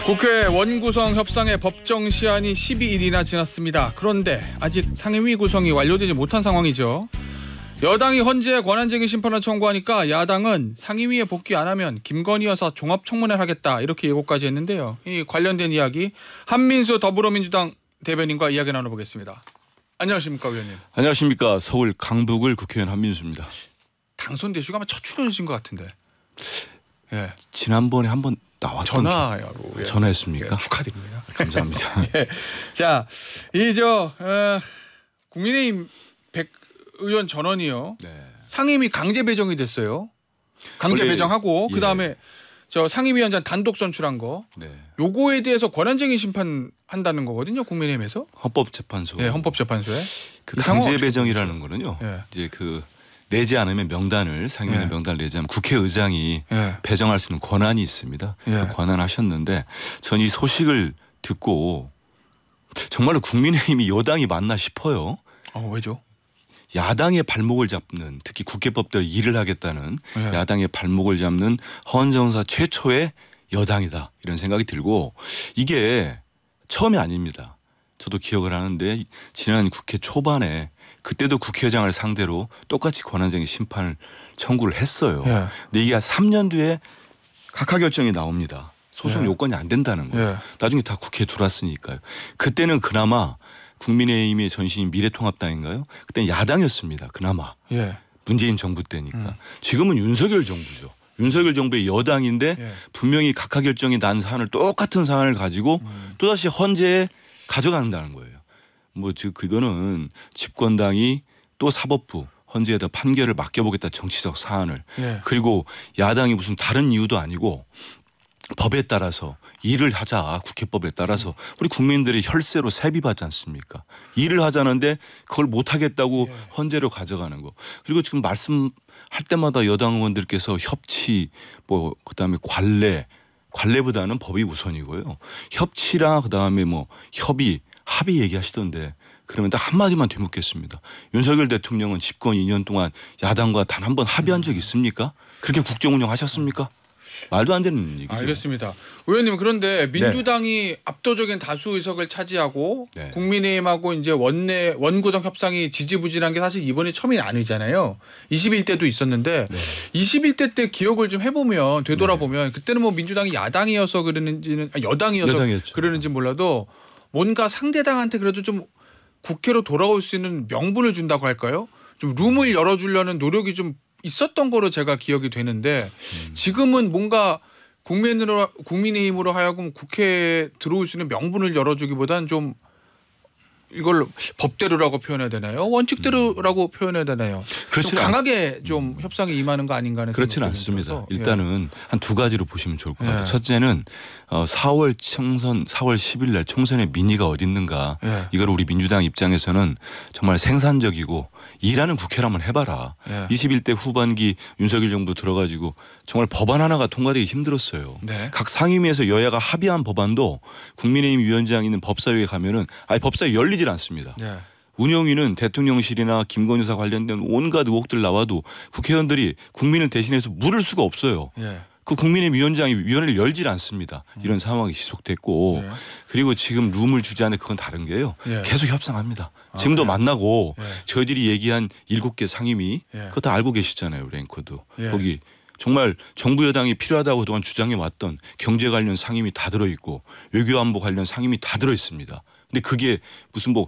국회 원구성 협상의 법정 시한이 12일이나 지났습니다. 그런데 아직 상임위 구성이 완료되지 못한 상황이죠. 여당이 헌재 권한쟁의 심판을 청구하니까 야당은 상임위에 복귀 안 하면 김건희 여사 종합청문회를 하겠다 이렇게 예고까지 했는데요. 이 관련된 이야기 한민수 더불어민주당 대변인과 이야기 나눠보겠습니다. 안녕하십니까 의원님. 안녕하십니까. 서울 강북을 국회의원 한민수입니다. 당선되시고 아마 첫 출연이신 것 같은데. 예. 지난번에 한번 나왔던 전화로 전화했습니까? 예, 축하드립니다. 감사합니다. 예. 자, 국민의힘 백 의원 전원이요. 네. 상임위 강제 배정이 됐어요. 강제 배정하고 그다음에 저 상임위원장 단독 선출한 거. 네. 요거에 대해서 권한쟁의 심판한다는 거거든요. 국민의힘에서. 헌법재판소. 네, 헌법재판소에. 그 강제 배정이라는 거는요. 예. 이제 그 내지 않으면 명단을 상임위 명단을 내지 않으면 국회의장이 배정할 수 있는 권한이 있습니다. 그 권한 하셨는데 전 이 소식을 듣고 정말로 국민의힘이 여당이 맞나 싶어요. 왜죠? 야당의 발목을 잡는, 특히 국회법대로 일을 하겠다는 야당의 발목을 잡는 헌정사 최초의 여당이다 이런 생각이 들고, 이게 처음이 아닙니다. 저도 기억을 하는데 지난 국회 초반에 그때도 국회의장을 상대로 똑같이 권한쟁의 심판을 청구를 했어요. 근데 이게 3년 뒤에 각하 결정이 나옵니다. 소송 요건이 안 된다는 거예요. 나중에 다 국회에 들어왔으니까요. 그때는 그나마 국민의힘의 전신인 미래통합당인가요? 그때는 야당이었습니다. 그나마. 문재인 정부 때니까. 지금은 윤석열 정부죠. 윤석열 정부의 여당인데 분명히 각하 결정이 난 사안을 똑같은 사안을 가지고 또다시 헌재에 가져간다는 거예요. 뭐 즉 그거는 집권당이 또 사법부 헌재에다 판결을 맡겨보겠다, 정치적 사안을. 그리고 야당이 무슨 다른 이유도 아니고 법에 따라서 일을 하자, 국회법에 따라서 우리 국민들의 혈세로 세비받지 않습니까? 일을 하자는데 그걸 못하겠다고 헌재로 가져가는 거. 그리고 지금 말씀할 때마다 여당 의원들께서 협치, 뭐 그다음에 관례보다는 법이 우선이고요. 협치랑 그다음에 뭐 협의, 합의 얘기하시던데, 그러면 딱 한마디만 되묻겠습니다. 윤석열 대통령은 집권 2년 동안 야당과 단 한 번 합의한 적 있습니까? 그렇게 국정 운영하셨습니까? 말도 안 되는 얘기죠. 알겠습니다. 의원님, 그런데 민주당이 압도적인 다수 의석을 차지하고 국민의힘하고 이제 원구성 협상이 지지부진한 게 사실 이번이 처음이 아니잖아요. 21대도 있었는데 21대 때 기억을 좀 해보면, 되돌아보면 그때는 뭐 민주당이 야당이어서 그러는지는 여당이어서 그러는지 몰라도 뭔가 상대당한테 그래도 좀 국회로 돌아올 수 있는 명분을 준다고 할까요? 좀 룸을 열어주려는 노력이 좀 있었던 거로 제가 기억이 되는데, 지금은 뭔가 국민의힘으로 하여금 국회에 들어올 수 있는 명분을 열어주기보단 좀 이걸 법대로라고 표현해야 되나요? 원칙대로라고 표현해야 되나요? 좀 강하게 좀 협상에 임하는 거 아닌가 하는 그렇지는 않습니다. 일단은 한 두 가지로 보시면 좋을 것 같아요. 첫째는 4월 10일 날 총선의 민의가 어디 있는가. 이걸 우리 민주당 입장에서는 정말 생산적이고 일하는 국회를 한번 해봐라. 21대 후반기 윤석열 정부 들어가지고 정말 법안 하나가 통과되기 힘들었어요. 각 상임위에서 여야가 합의한 법안도 국민의힘 위원장 있는 법사위에 가면은 아예 법사위 열리질 않습니다. 운영위는 대통령실이나 김건희 여사 관련된 온갖 의혹들 나와도 국회의원들이 국민을 대신해서 물을 수가 없어요. 그 국민의힘 위원장이 위원회를 열질 않습니다. 이런 상황이 지속됐고, 그리고 지금 룸을 주지 않는 그건 다른 게요. 계속 협상합니다. 지금도 만나고 저희들이 얘기한 7개 상임위 그거 다 알고 계시잖아요. 랭커도. 거기 정말 정부 여당이 필요하다고 그동안 주장해 왔던 경제 관련 상임위 다 들어있고 외교안보 관련 상임위 다 들어있습니다. 근데 그게 무슨 뭐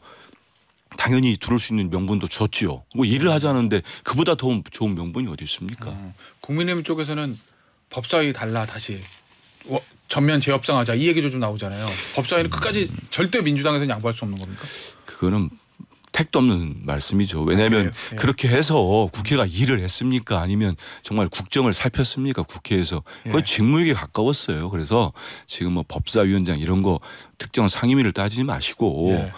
당연히 들어올 수 있는 명분도 줬지요. 뭐 일을 하자는데 그보다 더 좋은 명분이 어디 있습니까? 국민의힘 쪽에서는 법사위 달라, 다시 전면 재협상하자, 이 얘기도 좀 나오잖아요. 법사위는 끝까지 절대 민주당에서는 양보할 수 없는 겁니까? 그거는 택도 없는 말씀이죠. 왜냐하면 그렇게 해서 국회가 일을 했습니까? 아니면 정말 국정을 살폈습니까? 국회에서 거의 직무유기에 가까웠어요. 그래서 지금 뭐 법사위원장 이런 거 특정 상임위를 따지지 마시고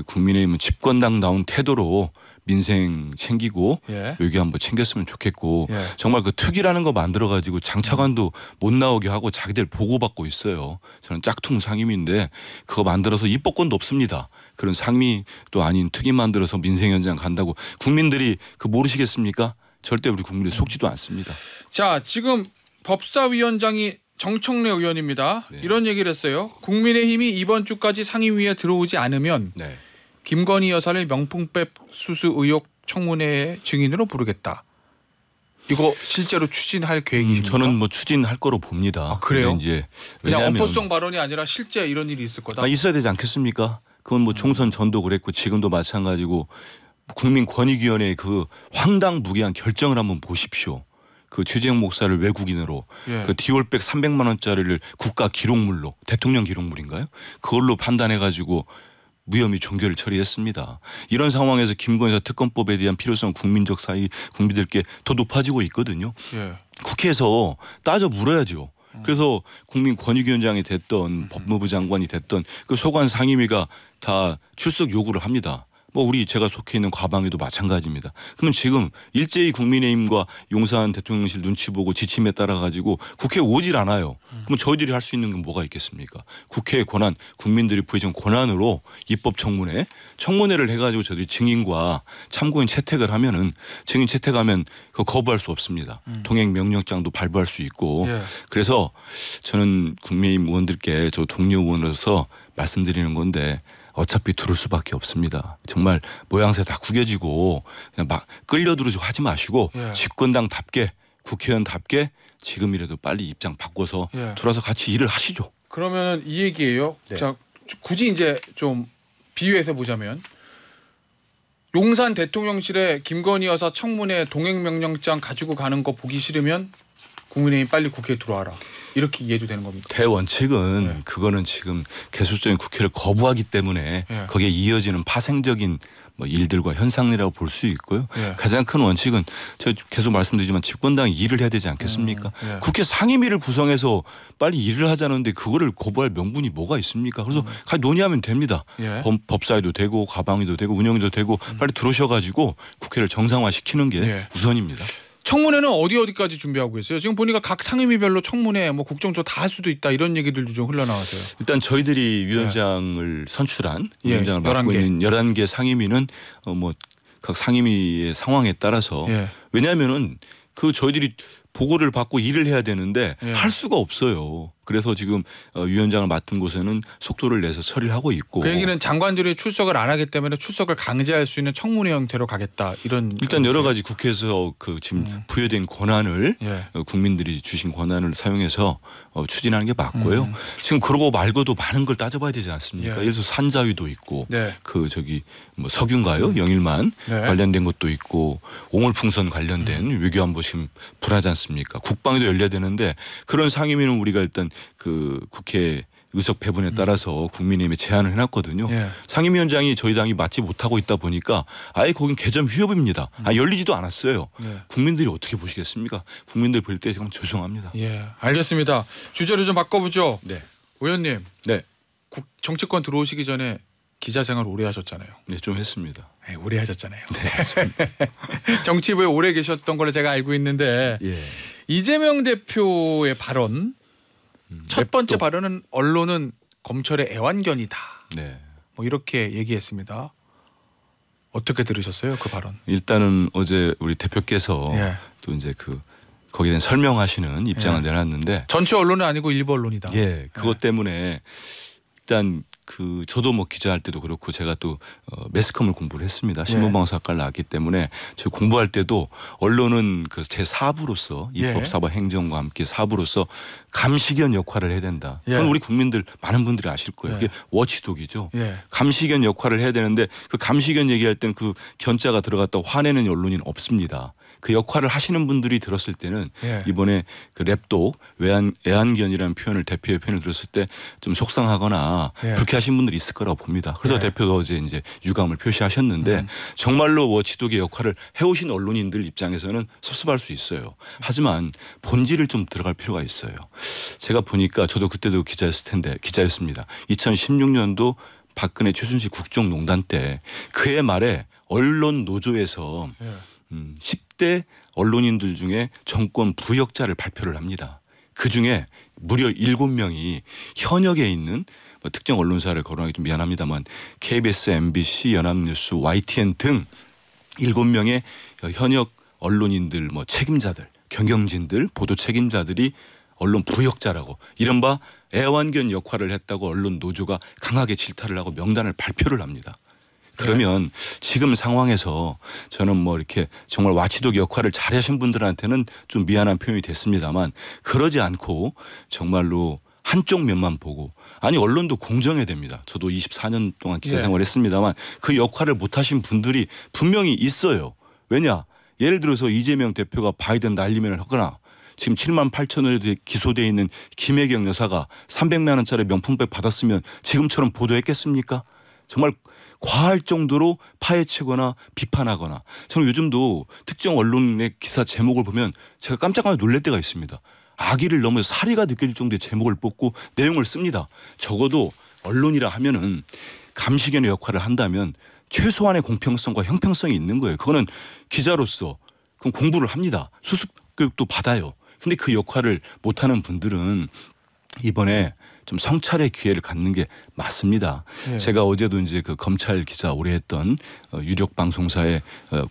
국민의힘은 집권당다운 태도로 민생 챙기고 외교안보 챙겼으면 좋겠고, 정말 그 특위라는 거 만들어가지고 장차관도 못 나오게 하고 자기들 보고받고 있어요. 저는 짝퉁 상임위인데 그거 만들어서 입법권도 없습니다. 그런 상임위도 아닌 특위 만들어서 민생 현장 간다고 국민들이 그 모르시겠습니까? 절대 우리 국민들 속지도 않습니다. 자, 지금 법사위원장이 정청래 의원입니다. 네. 이런 얘기를 했어요. 국민의힘이 이번 주까지 상임위에 들어오지 않으면 네. 김건희 여사를 명품백 수수 의혹 청문회 증인으로 부르겠다. 이거 실제로 추진할 계획이십니까? 저는 뭐 추진할 거로 봅니다. 아, 그래요? 이제 그냥 엄포성 발언이 아니라 실제 이런 일이 있을 거다. 있어야 되지 않겠습니까? 그건 뭐 총선 전도 그랬고 지금도 마찬가지고 국민권익위원회의 그 황당무계한 결정을 한번 보십시오. 그 최재형 목사를 외국인으로 예. 그 디올백 300만 원짜리를 국가 기록물로 대통령 기록물인가요? 그걸로 판단해가지고 무혐의 종결을 처리했습니다. 이런 상황에서 김건희 여사 특검법에 대한 필요성 국민적 사이 국민들께 더 높아지고 있거든요. 예. 국회에서 따져 물어야죠. 그래서 국민권익위원장이 됐던 법무부 장관이 됐던 그 소관 상임위가 다 출석 요구를 합니다. 뭐 우리 제가 속해 있는 과방위도 마찬가지입니다. 그러면 지금 일제히 국민의힘과 용산 대통령실 눈치 보고 지침에 따라 가지고 국회에 오질 않아요. 그러면 저희들이 할 수 있는 건 뭐가 있겠습니까? 국회의 권한, 국민들이 부여준 권한으로 입법 청문회를 해가지고 저희들이 증인과 참고인 채택을 하면은 증인 채택하면 그거 거부할 수 없습니다. 동행 명령장도 발부할 수 있고 예. 그래서 저는 국민의힘 의원들께 저 동료 의원으로서 말씀드리는 건데. 어차피 들을 수밖에 없습니다. 정말 모양새 다 구겨지고 그냥 막 끌려들어지고 하지 마시고 예. 집권당답게 국회의원답게 지금이라도 빨리 입장 바꿔서 예. 들어와서 같이 일을 하시죠. 그러면 이 얘기예요. 네. 자, 굳이 이제 좀 비유해서 보자면 용산 대통령실에 김건희 여사 청문회 동행명령장 가지고 가는 거 보기 싫으면 국민의힘 빨리 국회에 들어와라. 이렇게 이해도 되는 겁니까? 대원칙은 네. 그거는 지금 개수적인 국회를 거부하기 때문에 네. 거기에 이어지는 파생적인 뭐 일들과 현상이라고 볼 수 있고요. 네. 가장 큰 원칙은 제가 계속 말씀드리지만 집권당이 일을 해야 되지 않겠습니까? 네. 국회 상임위를 구성해서 빨리 일을 하자는데 그거를 거부할 명분이 뭐가 있습니까? 그래서 같이 논의하면 됩니다. 예. 법사위도 되고 과방위도 되고 운영위도 되고 빨리 들어오셔가지고 국회를 정상화시키는 게 예. 우선입니다. 청문회는 어디까지 준비하고 있어요? 지금 보니까 각 상임위별로 청문회 뭐 국정조 다 할 수도 있다 이런 얘기들도 좀 흘러나와서요. 일단 저희들이 위원장을 선출한 예, 위원장을 맡고 11개. 있는 11개 상임위는 뭐 각 상임위의 상황에 따라서 예. 왜냐하면은 그 저희들이 보고를 받고 일을 해야 되는데 예. 할 수가 없어요. 그래서 지금 위원장을 맡은 곳에는 속도를 내서 처리를 하고 있고. 그 얘기는 장관들이 출석을 안 하기 때문에 출석을 강제할 수 있는 청문회 형태로 가겠다 이런. 일단 여러 가지 국회에서 그 지금 부여된 권한을 예. 국민들이 주신 권한을 사용해서 추진하는 게 맞고요. 지금 그러고 말고도 많은 걸 따져봐야 되지 않습니까? 예. 예를 들어서 산자위도 있고 네. 그 저기 뭐 석유인가요? 영일만 네. 관련된 것도 있고 오물풍선 관련된 외교안보 지금 불하지 않습니까? 국방위도 열려야 되는데 그런 상임위는 우리가 일단 그 국회 의석 배분에 따라서 국민의힘에 제안을 해놨거든요. 예. 상임위원장이 저희 당이 맡지 못하고 있다 보니까 아예 거긴 개점 휴업입니다. 열리지도 않았어요. 예. 국민들이 어떻게 보시겠습니까? 국민들 볼 때 정말 죄송합니다. 예, 알겠습니다. 주제를 좀 바꿔보죠. 네. 의원님, 네. 정치권 들어오시기 전에 기자 생활 오래 하셨잖아요. 네, 좀 했습니다. 네, 오래 하셨잖아요. 네, 맞습니다. 정치부에 오래 계셨던 걸로 제가 알고 있는데 예. 이재명 대표의 발언 첫 번째 랩도. 발언은 언론은 검찰의 애완견이다. 네. 뭐 이렇게 얘기했습니다. 어떻게 들으셨어요, 그 발언? 일단은 어제 우리 대표께서 예. 또 이제 그 거기에 대한 설명하시는 입장을 예. 내놨는데 전체 언론은 아니고 일부 언론이다. 예, 그것 때문에 일단 그 저도 뭐 기자할 때도 그렇고 제가 또 매스컴을 공부를 했습니다. 신문방송학과를 나왔기 때문에 저희 공부할 때도 언론은 그 제 사부로서 입법, 사법, 행정과 함께 사부로서 감시견 역할을 해야 된다. 그건 우리 국민들 많은 분들이 아실 거예요. 그게 워치독이죠. 감시견 역할을 해야 되는데 그 감시견 얘기할 때는 그 견자가 들어갔다고 화내는 언론인 없습니다. 그 역할을 하시는 분들이 들었을 때는 이번에 그 랩독 애완견이라는 표현을 대표의 표현을 들었을 때 좀 속상하거나 불쾌하신 분들이 있을 거라고 봅니다. 그래서 대표도 어제 이제 유감을 표시하셨는데 정말로 워치독의 역할을 해오신 언론인들 입장에서는 섭섭할 수 있어요. 하지만 본질을 좀 들어갈 필요가 있어요. 제가 보니까 저도 그때도 기자였습니다. 2016년도 박근혜 최순실 국정농단 때 그해 말에 언론 노조에서 10대 언론인들 중에 정권 부역자를 발표를 합니다. 그중에 무려 7명이 현역에 있는 특정 언론사를 거론하기 좀 미안합니다만 KBS, MBC, 연합뉴스, YTN 등 7명의 현역 언론인들, 뭐 책임자들, 경영진들, 보도 책임자들이 언론 부역자라고 이른바 애완견 역할을 했다고 언론 노조가 강하게 질타를 하고 명단을 발표를 합니다. 그러면 지금 상황에서 저는 뭐 이렇게 정말 와치독 역할을 잘하신 분들한테는 좀 미안한 표현이 됐습니다만 그러지 않고 정말로 한쪽 면만 보고 아니 언론도 공정해야 됩니다. 저도 24년 동안 기자 생활했습니다만 그 역할을 못하신 분들이 분명히 있어요. 왜냐? 예를 들어서 이재명 대표가 바이든 날리면을 하거나 지금 7만 8천 원에 기소되어 있는 김혜경 여사가 300만 원짜리 명품백 받았으면 지금처럼 보도했겠습니까? 정말 과할 정도로 파헤치거나 비판하거나 저는 요즘도 특정 언론의 기사 제목을 보면 제가 깜짝 놀랄 때가 있습니다. 악의를 넘어서 사리가 느껴질 정도의 제목을 뽑고 내용을 씁니다. 적어도 언론이라 하면은 감시견의 역할을 한다면 최소한의 공평성과 형평성이 있는 거예요. 그거는 기자로서 그럼 공부를 합니다. 수습 교육도 받아요. 근데 그 역할을 못하는 분들은 이번에 좀 성찰의 기회를 갖는 게 맞습니다. 제가 어제도 이제 그 검찰 기자 오래 했던 유력 방송사의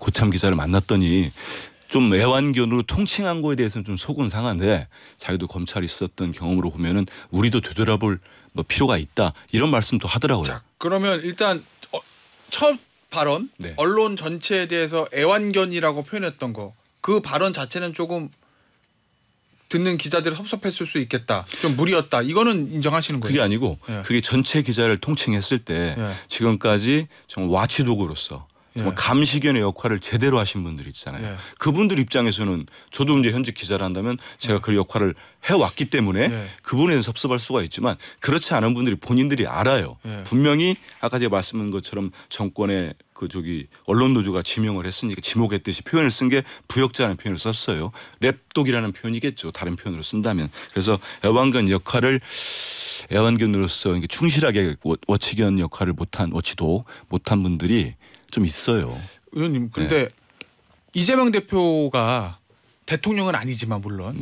고참 기자를 만났더니 좀 애완견으로 통칭한 거에 대해서는 좀 속은 상한데 자기도 검찰이 있었던 경험으로 보면은 우리도 되돌아볼 뭐 필요가 있다 이런 말씀도 하더라고요. 자, 그러면 일단 첫 발언 언론 전체에 대해서 애완견이라고 표현했던 거 그 발언 자체는 조금 듣는 기자들이 섭섭했을 수 있겠다. 좀 무리였다. 이거는 인정하시는 거예요? 그게 아니고 그게 전체 기자를 통칭했을 때 지금까지 정말 와치독으로서 정말 감시견의 역할을 제대로 하신 분들이 있잖아요. 그분들 입장에서는 저도 이제 현직 기자를 한다면 제가 그 역할을 해왔기 때문에 그분에는 섭섭할 수가 있지만 그렇지 않은 분들이 본인들이 알아요. 분명히 아까 제가 말씀한 것처럼 정권의 그 언론 노조가 지명을 했으니까 지목했듯이 표현을 쓴 게 부역자라는 표현을 썼어요. 랩독이라는 표현이겠죠. 다른 표현으로 쓴다면. 그래서 애완견으로서 충실하게 워치견 역할을 워치독 못한 분들이 좀 있어요. 의원님 그런데 이재명 대표가 대통령은 아니지만 물론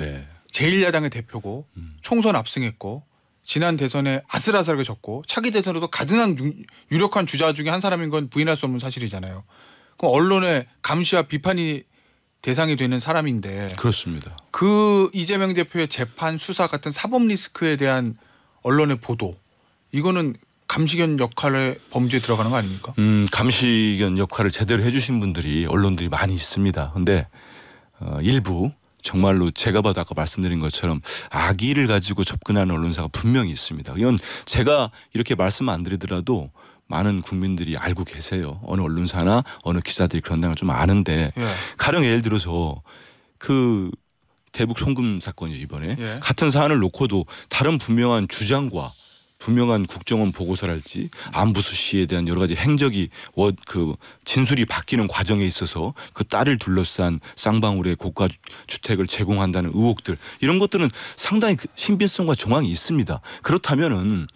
제1야당의 대표고 총선 압승했고 지난 대선에 아슬아슬하게 졌고 차기 대선에도 가장 유력한 주자 중에 한 사람인 건 부인할 수 없는 사실이잖아요. 그럼 언론의 감시와 비판이 대상이 되는 사람인데 그렇습니다. 그 이재명 대표의 재판 수사 같은 사법 리스크에 대한 언론의 보도 이거는 감시견 역할의 범죄에 들어가는 거 아닙니까? 감시견 역할을 제대로 해주신 분들이 언론들이 많이 있습니다. 그런데 일부 정말로 제가 봐도 아까 말씀드린 것처럼 악의를 가지고 접근하는 언론사가 분명히 있습니다. 이건 제가 이렇게 말씀 안 드리더라도 많은 국민들이 알고 계세요. 어느 언론사나 어느 기자들이 그런다는 걸 좀 아는데 가령 예를 들어서 그 대북 송금 사건이죠 이번에 같은 사안을 놓고도 다른 분명한 주장과 분명한 국정원 보고서랄지 안부 수시에 대한 여러 가지 행적이 그 진술이 바뀌는 과정에 있어서 그 딸을 둘러싼 쌍방울의 고가 주택을 제공한다는 의혹들 이런 것들은 상당히 신빙성과 정황이 있습니다. 그렇다면은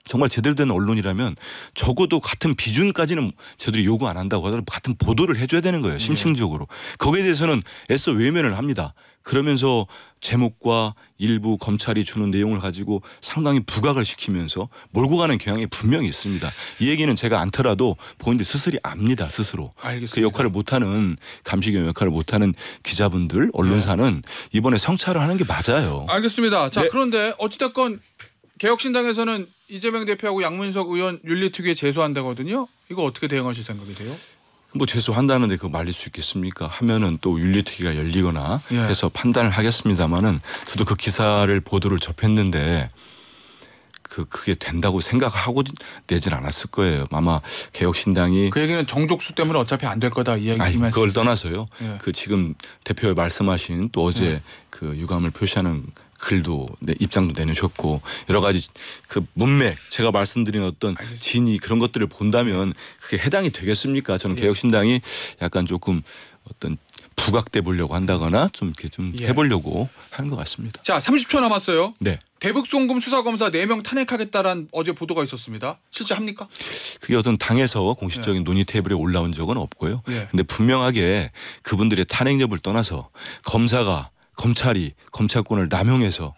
정말 제대로 된 언론이라면 적어도 같은 비준까지는 저들이 요구 안 한다고 하더라도 같은 보도를 해줘야 되는 거예요. 심층적으로. 거기에 대해서는 애써 외면을 합니다. 그러면서 제목과 일부 검찰이 주는 내용을 가지고 상당히 부각을 시키면서 몰고 가는 경향이 분명히 있습니다. 이 얘기는 제가 않더라도 본인들 스스로 압니다. 스스로. 알겠습니다. 그 역할을 못하는 감시견 역할을 못하는 기자분들 언론사는 이번에 성찰을 하는 게 맞아요. 알겠습니다. 자 그런데 어찌됐건 개혁신당에서는 이재명 대표하고 양문석 의원 윤리특위에 제소한다거든요. 이거 어떻게 대응하실 생각이세요? 뭐 제소한다는데 그거 말릴 수 있겠습니까? 하면은 또 윤리특위가 열리거나 해서 판단을 하겠습니다마는 저도 그 기사를 보도를 접했는데 그게 된다고 생각하고 내진 않았을 거예요. 아마 개혁신당이 그 얘기는 정족수 때문에 어차피 안 될 거다 이 얘기만. 그걸 떠나서요. 그 지금 대표가 말씀하신 또 어제 그 유감을 표시하는 글도 입장도 내놓으셨고 여러 가지 그 문맥 제가 말씀드린 어떤 진위 그런 것들을 본다면 그게 해당이 되겠습니까? 저는 개혁신당이 약간 조금 어떤 부각돼 보려고 한다거나 좀 이렇게 좀 해보려고 하는 것 같습니다. 자 30초 남았어요. 네. 대북송금 수사검사 4명 탄핵하겠다라는 어제 보도가 있었습니다. 실제 합니까? 그게 어떤 당에서 공식적인 논의 테이블에 올라온 적은 없고요. 근데 분명하게 그분들의 탄핵 여부를 떠나서 검찰이 검찰권을 남용해서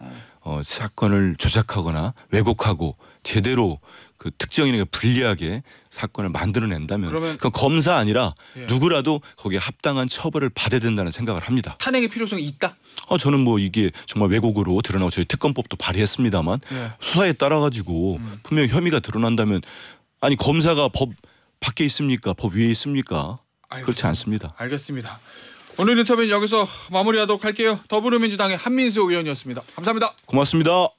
사건을 조작하거나 왜곡하고 제대로 그 특정인에게 불리하게 사건을 만들어낸다면 그건 검사 아니라 누구라도 거기에 합당한 처벌을 받아야 된다는 생각을 합니다. 탄핵의 필요성이 있다? 저는 뭐 이게 정말 왜곡으로 드러나고 저희 특검법도 발의했습니다만 네. 수사에 따라 가지고 분명히 혐의가 드러난다면 아니 검사가 법 밖에 있습니까? 법 위에 있습니까? 알겠습니다. 그렇지 않습니다. 알겠습니다. 오늘 인터뷰는 여기서 마무리하도록 할게요. 더불어민주당의 한민수 의원이었습니다. 감사합니다. 고맙습니다.